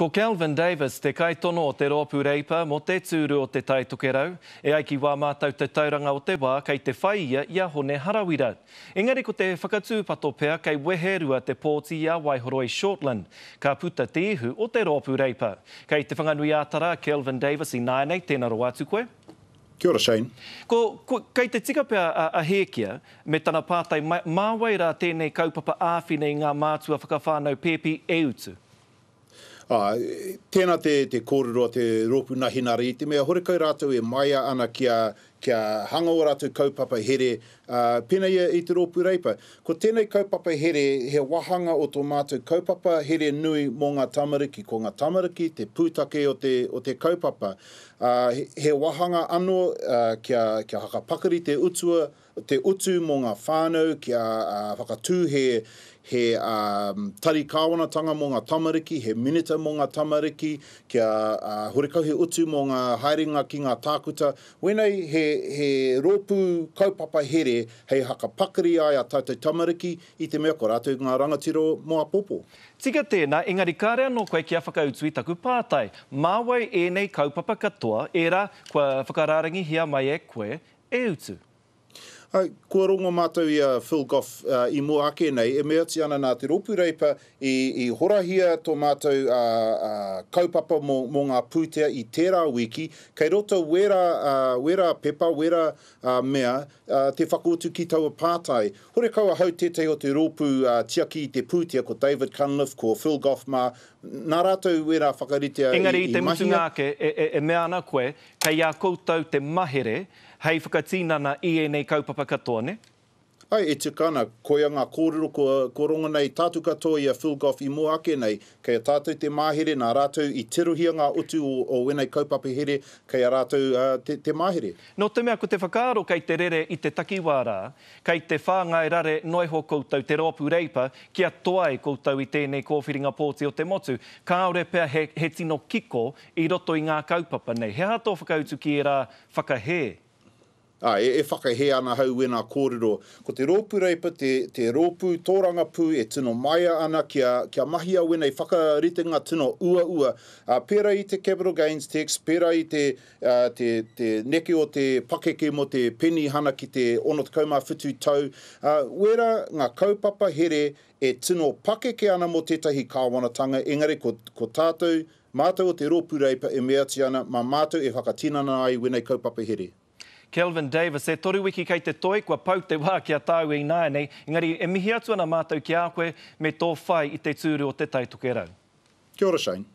Ko Kelvin Davis te kaitono o te Rōpū Reipa mo te tūru o te taitokerau, e ai ki wā mātau te tauranga o te wā kei te whaia ia hone harawira. Engari ko te whakatūpato pea kei weherua te pōti ia Waihoroi Shortland, ka puta te ihu o te Rōpū Reipa. Kei te whanganui ātara Kelvin Davis i nānei, tēnā roa atu koe. Kia ora, Shane. Kei te tika pea a hekia me tana pātai, māwai rā tēnei kaupapa āwhine i ngā mātua whakawhānau pēpi e utu. Tēnā te kōrero te Rōpū Nahinari, te mea horekau rātou e maia ana kia hanga o rātou kaupapa here pēnā ia i te Rōpū Reipa. Ko tēnei kaupapa here, he wahanga o tō mātou kaupapa here nui mō ngā tamariki. Ko ngā tamariki, te pūtake o te kaupapa. He wahanga anō kia hakapakari te utu mō ngā whānau, kia whakatū he tari kāwanatanga mō ngā tamariki, he minita mō ngā tamariki, kia horekau he utu mō ngā haerenga ki ngā tākuta. Wenei he rōpū kaupapa here, hei hakapakari ai a tātou tamariki i te mea ko rātou ngā rangatiro mō a popo. Tika tēnā, engari kāre anō koe kia whakautu i taku pātai. Māwai e nei kaupapa katoa, era kua whakararangi hia mai e koe e utu. Kua rongo mātou ia Phil Goff i mua ake nei, e mea ti ana nā te Rōpū Reipa i horahia tō mātou kaupapa mō ngā pūtea i tērā wiki, kei roto wera pepa, wera mea, te whakautu ki taua pātai. Hore kaua hau tētei o te Rōpū tiaki i te pūtea ko David Cunliffe, ko Phil Goff mā, nā rātou wera whakaritea i mahia. Engari i te mutu ngāke, e mea ana koe, kei a koutou te mahere, hei whakatīnana i e nei kaupapa katoa, ne? Ai, e tikana, koia ngā kōrero ko rongo nei tātu katoa i a Phil Goff i mua ake nei, kei a tātou te māhere, nā rātou i tirohia ngā utu o wenei kaupapa here, kei a rātou te māhere. No te mea, ko te whakaaro kei te rere i te takiwara, kei te whāngai rare noiho koutou te Rōpū Reipa, kia toai koutou i tēnei kōwhiringa pōti o te motu. Kāore pea he tino kiko i roto i ngā kaupapa nei. He hato whakautu ki e rā whakahe. E whakahe ana hau e nā kōrero. Ko te Rōpū Reipa, te rōpū tōranga pū e tino maia ana kia mahia wenei whakaritenga tino ua. Pēra i te capital gains tax, pēra i te neke o te pakeke mo te penny hana ki te 6.5 tau. Wera ngā kaupapa here e tino pakeke ana mo tētahi kāwanatanga, engari ko tātou, mātou o te Rōpū Reipa e mea ti ana, mā mātou e whakatinana ai wenei kaupapa here. Kelvin Davis, e toru wiki kei te toi, kua pau te wā kia tāu i nānei, engari e mihi atu ana mātou ki a koe me tō whai i te tūru o te taitokerau. Kia ora, Shane.